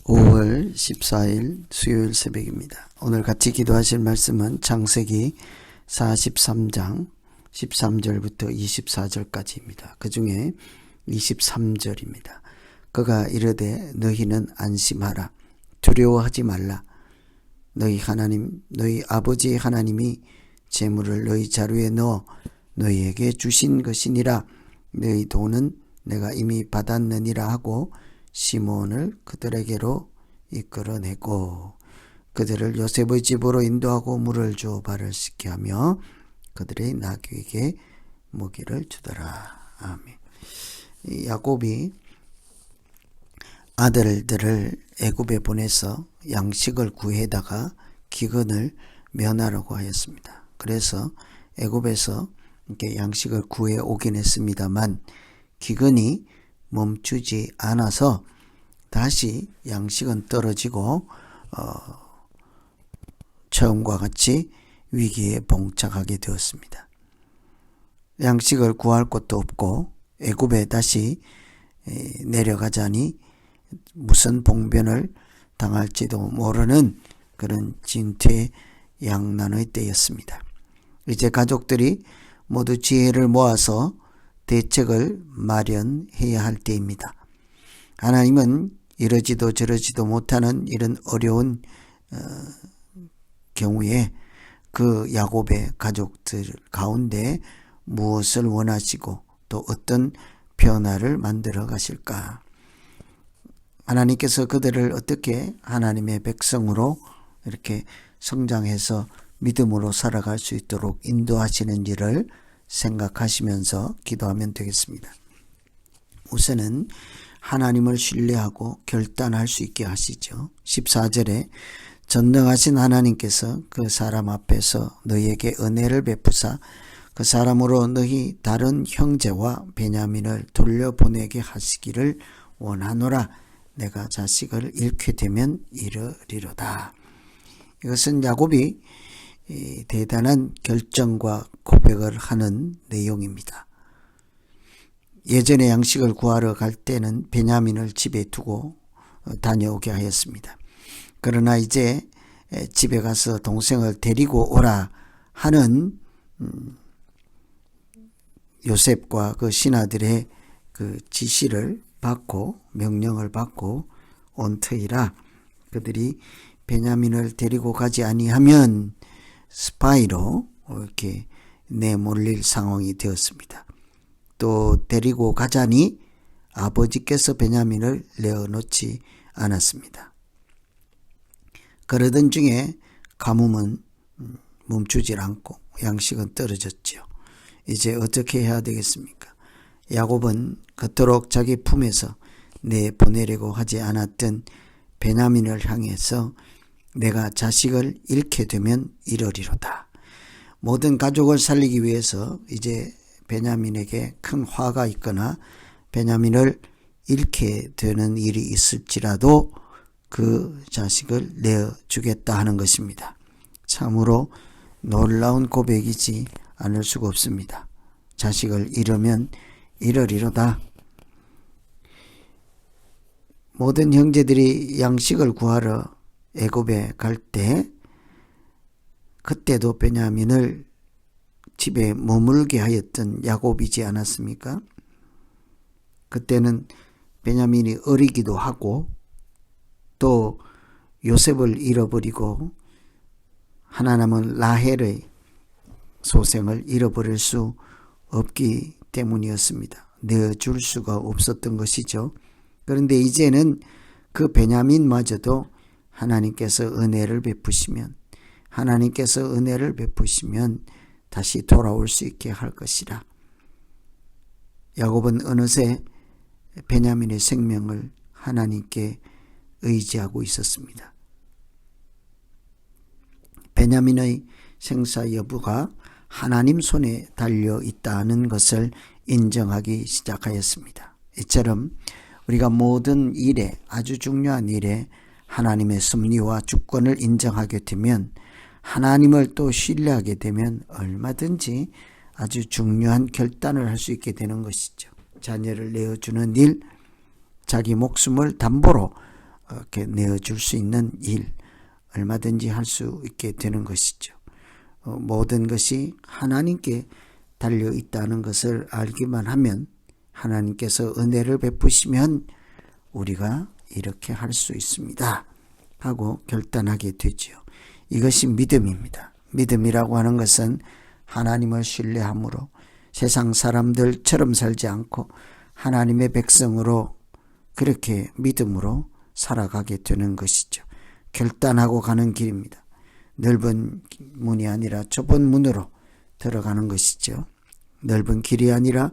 5월 14일 수요일 새벽입니다. 오늘 같이 기도하실 말씀은 창세기 43장 13절부터 24절까지입니다. 그 중에 23절입니다. 그가 이르되 너희는 안심하라. 두려워하지 말라. 너희 하나님, 너희 아버지 하나님이 재물을 너희 자루에 넣어 너희에게 주신 것이니라. 너희 돈은 내가 이미 받았느니라 하고 시몬을 그들에게로 이끌어내고 그들을 요셉의 집으로 인도하고 물을 주어 발을 씻게 하며 그들의 나귀에게 먹이를 주더라. 아멘. 야곱이 아들들을 애굽에 보내서 양식을 구해다가 기근을 면하라고 하였습니다. 그래서 애굽에서 이렇게 양식을 구해 오긴 했습니다만 기근이 멈추지 않아서 다시 양식은 떨어지고 처음과 같이 위기에 봉착하게 되었습니다. 양식을 구할 곳도 없고 애굽에 다시 내려가자니 무슨 봉변을 당할지도 모르는 그런 진퇴양난의 때였습니다. 이제 가족들이 모두 지혜를 모아서 대책을 마련해야 할 때입니다. 하나님은 이러지도 저러지도 못하는 이런 어려운 경우에 그 야곱의 가족들 가운데 무엇을 원하시고 또 어떤 변화를 만들어 가실까? 하나님께서 그들을 어떻게 하나님의 백성으로 이렇게 성장해서 믿음으로 살아갈 수 있도록 인도하시는지를 생각하시면서 기도하면 되겠습니다. 우선은 하나님을 신뢰하고 결단할 수 있게 하시죠. 14절에 전능하신 하나님께서 그 사람 앞에서 너희에게 은혜를 베푸사 그 사람으로 너희 다른 형제와 베냐민을 돌려보내게 하시기를 원하노라. 내가 자식을 잃게 되면 이르리로다. 이것은 야곱이 대단한 결정과 고백을 하는 내용입니다. 예전에 양식을 구하러 갈 때는 베냐민을 집에 두고 다녀오게 하였습니다. 그러나 이제 집에 가서 동생을 데리고 오라 하는 요셉과 그 신하들의 그 지시를 받고 명령을 받고 온 터이라 그들이 베냐민을 데리고 가지 아니하면 스파이로 이렇게 내몰릴 상황이 되었습니다. 또 데리고 가자니 아버지께서 베냐민을 내어놓지 않았습니다. 그러던 중에 가뭄은 멈추질 않고 양식은 떨어졌죠. 이제 어떻게 해야 되겠습니까? 야곱은 그토록 자기 품에서 내보내려고 하지 않았던 베냐민을 향해서 내가 자식을 잃게 되면 이러리로다. 모든 가족을 살리기 위해서 이제 베냐민에게 큰 화가 있거나 베냐민을 잃게 되는 일이 있을지라도 그 자식을 내어주겠다 하는 것입니다. 참으로 놀라운 고백이지 않을 수가 없습니다. 자식을 잃으면 이러리로다. 모든 형제들이 양식을 구하러 애굽에 갈 때 그때도 베냐민을 집에 머물게 하였던 야곱이지 않았습니까? 그때는 베냐민이 어리기도 하고 또 요셉을 잃어버리고 하나 남은 라헬의 소생을 잃어버릴 수 없기 때문이었습니다. 내어줄 수가 없었던 것이죠. 그런데 이제는 그 베냐민마저도 하나님께서 은혜를 베푸시면 다시 돌아올 수 있게 할 것이라. 야곱은 어느새 베냐민의 생명을 하나님께 의지하고 있었습니다. 베냐민의 생사 여부가 하나님 손에 달려 있다는 것을 인정하기 시작하였습니다. 이처럼 우리가 모든 일에 아주 중요한 일에 하나님의 섭리와 주권을 인정하게 되면 하나님을 또 신뢰하게 되면 얼마든지 아주 중요한 결단을 할 수 있게 되는 것이죠. 자녀를 내어주는 일, 자기 목숨을 담보로 이렇게 내어줄 수 있는 일, 얼마든지 할 수 있게 되는 것이죠. 모든 것이 하나님께 달려 있다는 것을 알기만 하면, 하나님께서 은혜를 베푸시면 우리가 이렇게 할 수 있습니다 하고 결단하게 되죠. 이것이 믿음입니다. 믿음이라고 하는 것은 하나님을 신뢰함으로 세상 사람들처럼 살지 않고 하나님의 백성으로 그렇게 믿음으로 살아가게 되는 것이죠. 결단하고 가는 길입니다. 넓은 문이 아니라 좁은 문으로 들어가는 것이죠. 넓은 길이 아니라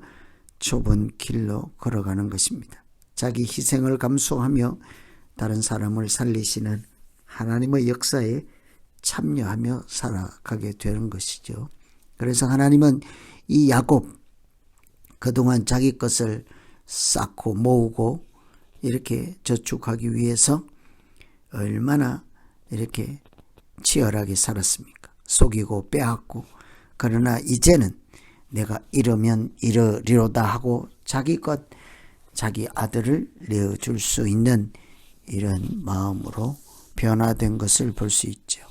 좁은 길로 걸어가는 것입니다. 자기 희생을 감수하며 다른 사람을 살리시는 하나님의 역사에 참여하며 살아가게 되는 것이죠. 그래서 하나님은 이 야곱, 그동안 자기 것을 쌓고 모으고 이렇게 저축하기 위해서 얼마나 이렇게 치열하게 살았습니까? 속이고 빼앗고. 그러나 이제는 내가 이러면 이러리로다 하고 자기 것, 자기 아들을 내어줄 수 있는 이런 마음으로 변화된 것을 볼 수 있죠.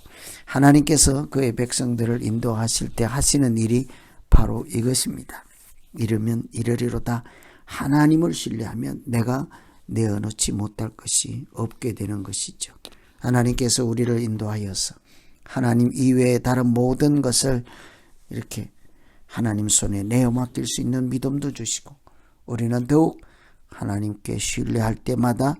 하나님께서 그의 백성들을 인도하실 때 하시는 일이 바로 이것입니다. 이러면 이러리로다. 하나님을 신뢰하면 내가 내어놓지 못할 것이 없게 되는 것이죠. 하나님께서 우리를 인도하여서 하나님 이외의 다른 모든 것을 이렇게 하나님 손에 내어 맡길 수 있는 믿음도 주시고, 우리는 더욱 하나님께 신뢰할 때마다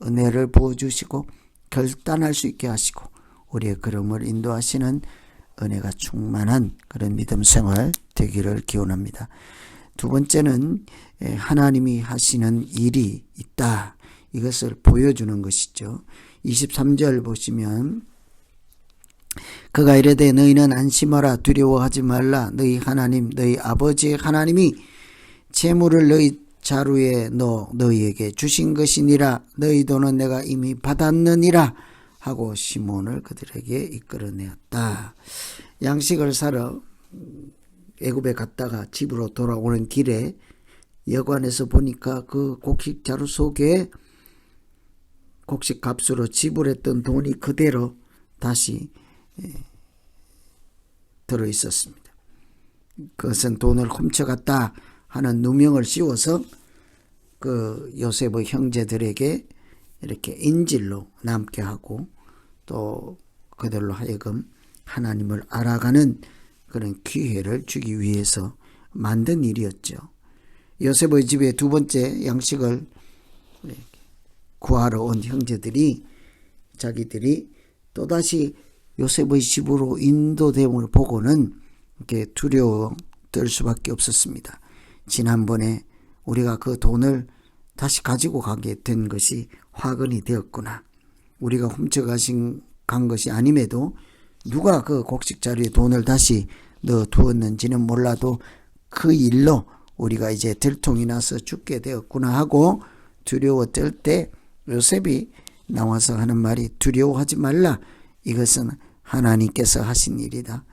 은혜를 부어주시고 결단할 수 있게 하시고 우리의 걸음을 인도하시는 은혜가 충만한 그런 믿음 생활 되기를 기원합니다. 두 번째는 하나님이 하시는 일이 있다. 이것을 보여주는 것이죠. 23절 보시면 그가 이르되 너희는 안심하라 두려워하지 말라. 너희 하나님 너희 아버지의 하나님이 재물을 너희 자루에 넣어 너희에게 주신 것이니라. 너희 돈은 내가 이미 받았느니라 하고 시몬을 그들에게 이끌어내었다. 양식을 사러 애굽에 갔다가 집으로 돌아오는 길에 여관에서 보니까 그 곡식 자루 속에 곡식 값으로 지불했던 돈이 그대로 다시 들어 있었습니다. 그것은 돈을 훔쳐갔다 하는 누명을 씌워서 그 요셉의 형제들에게 이렇게 인질로 남게 하고 또 그들로 하여금 하나님을 알아가는 그런 기회를 주기 위해서 만든 일이었죠. 요셉의 집에 두 번째 양식을 구하러 온 형제들이 자기들이 또다시 요셉의 집으로 인도됨을 보고는 이렇게 두려워 떨 수밖에 없었습니다. 지난번에 우리가 그 돈을 다시 가지고 가게 된 것이 화근이 되었구나. 우리가 훔쳐간 것이 아님에도 누가 그 곡식 자루에 돈을 다시 넣어 두었는지는 몰라도 그 일로 우리가 이제 들통이 나서 죽게 되었구나 하고 두려워 떨 때 요셉이 나와서 하는 말이 두려워하지 말라. 이것은 하나님께서 하신 일이다.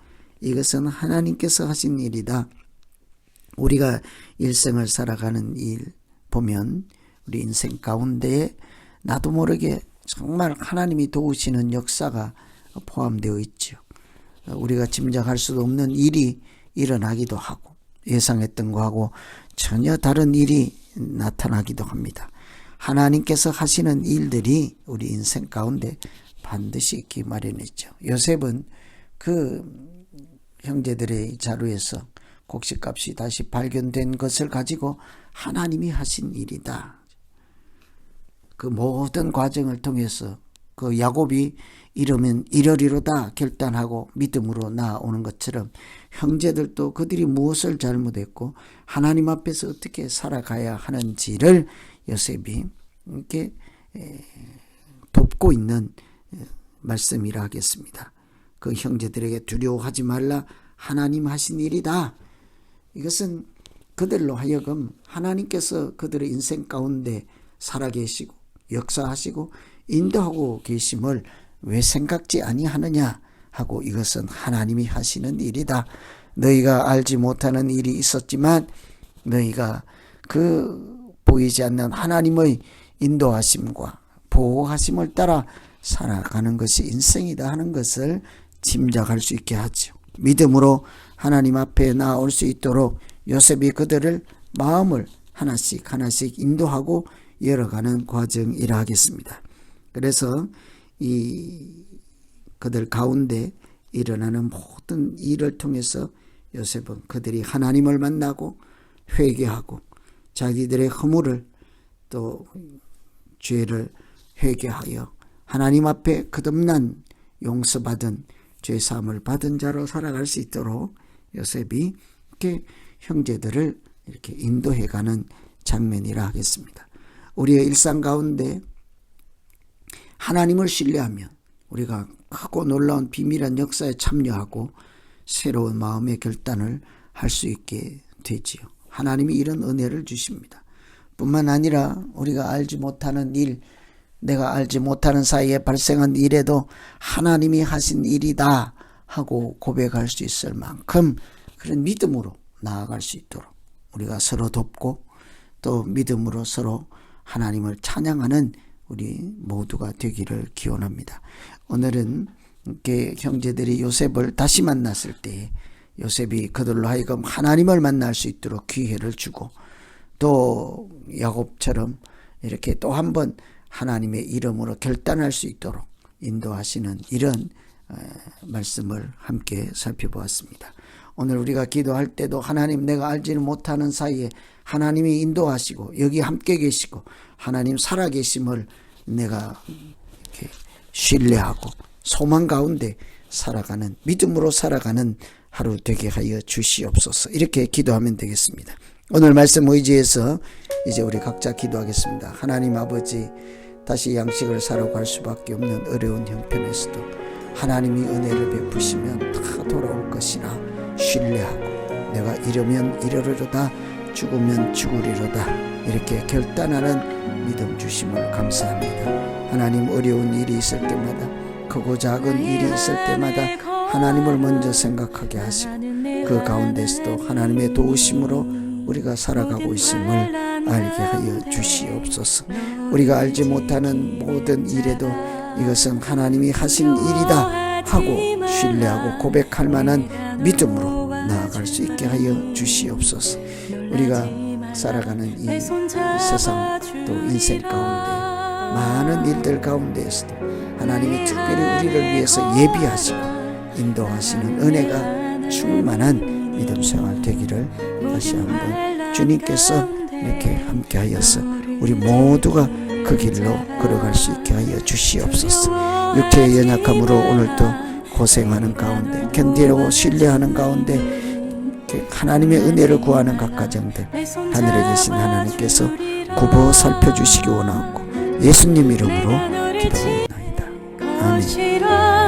이것은 하나님께서 하신 일이다. 우리가 일생을 살아가는 일 보면 우리 인생 가운데에 나도 모르게 정말 하나님이 도우시는 역사가 포함되어 있죠. 우리가 짐작할 수도 없는 일이 일어나기도 하고 예상했던 거하고 전혀 다른 일이 나타나기도 합니다. 하나님께서 하시는 일들이 우리 인생 가운데 반드시 있기 마련이죠. 요셉은 그 형제들의 자루에서 곡식값이 다시 발견된 것을 가지고 하나님이 하신 일이다. 그 모든 과정을 통해서 그 야곱이 이러면 이러리로다 결단하고 믿음으로 나아오는 것처럼 형제들도 그들이 무엇을 잘못했고 하나님 앞에서 어떻게 살아가야 하는지를 요셉이 이렇게 돕고 있는 말씀이라 하겠습니다. 그 형제들에게 두려워하지 말라. 하나님 하신 일이다. 이것은 그들로 하여금 하나님께서 그들의 인생 가운데 살아계시고 역사하시고 인도하고 계심을 왜 생각지 아니하느냐 하고 이것은 하나님이 하시는 일이다. 너희가 알지 못하는 일이 있었지만 너희가 그 보이지 않는 하나님의 인도하심과 보호하심을 따라 살아가는 것이 인생이다 하는 것을 짐작할 수 있게 하죠. 믿음으로 하나님 앞에 나아올 수 있도록 요셉이 그들을 마음을 하나씩 하나씩 인도하고 열어가는 과정이라 하겠습니다. 그래서 이 그들 가운데 일어나는 모든 일을 통해서 요셉은 그들이 하나님을 만나고 회개하고 자기들의 허물을 또 죄를 회개하여 하나님 앞에 거듭난 용서받은 죄사함을 받은 자로 살아갈 수 있도록 요셉이 이렇게 형제들을 이렇게 인도해가는 장면이라 하겠습니다. 우리의 일상 가운데 하나님을 신뢰하면 우리가 크고 놀라운 비밀한 역사에 참여하고 새로운 마음의 결단을 할 수 있게 되지요. 하나님이 이런 은혜를 주십니다. 뿐만 아니라 우리가 알지 못하는 일, 내가 알지 못하는 사이에 발생한 일에도 하나님이 하신 일이다 하고 고백할 수 있을 만큼 그런 믿음으로 나아갈 수 있도록 우리가 서로 돕고 또 믿음으로 서로 하나님을 찬양하는 우리 모두가 되기를 기원합니다. 오늘은 이렇게 형제들이 요셉을 다시 만났을 때 요셉이 그들로 하여금 하나님을 만날 수 있도록 기회를 주고 또 야곱처럼 이렇게 또 한 번 하나님의 이름으로 결단할 수 있도록 인도하시는 이런 말씀을 함께 살펴보았습니다. 오늘 우리가 기도할 때도 하나님, 내가 알지는 못하는 사이에 하나님이 인도하시고 여기 함께 계시고 하나님 살아계심을 내가 이렇게 신뢰하고 소망 가운데 살아가는, 믿음으로 살아가는 하루 되게 하여 주시옵소서. 이렇게 기도하면 되겠습니다. 오늘 말씀 의지해서 이제 우리 각자 기도하겠습니다. 하나님 아버지, 다시 양식을 사러 갈 수밖에 없는 어려운 형편에서도 하나님이 은혜를 베푸시면 다 돌아올 것이라 신뢰하고 내가 이러면 이러리로다, 죽으면 죽으리로다, 이렇게 결단하는 믿음 주심을 감사합니다. 하나님, 어려운 일이 있을 때마다, 크고 작은 일이 있을 때마다 하나님을 먼저 생각하게 하시고 그 가운데서도 하나님의 도우심으로 우리가 살아가고 있음을 알게 하여 주시옵소서. 우리가 알지 못하는 모든 일에도 이것은 하나님이 하신 일이다 하고 신뢰하고 고백할 만한 믿음으로 나아갈 수 있게 하여 주시옵소서. 우리가 살아가는 이 세상 또 인생 가운데 많은 일들 가운데에서도 하나님이 특별히 우리를 위해서 예비하시고 인도하시는 은혜가 충만한 믿음 생활 되기를 다시 한번 주님께서 이렇게 함께하여서 우리 모두가 그 길로 걸어갈 수 있게 하여 주시옵소서. 육체의 연약함으로 오늘도 고생하는 가운데, 견디려고 신뢰하는 가운데 하나님의 은혜를 구하는 각 가정들, 하늘에 계신 하나님께서 굽어 살펴주시기 원하고 예수님 이름으로 기도합니다. 아멘.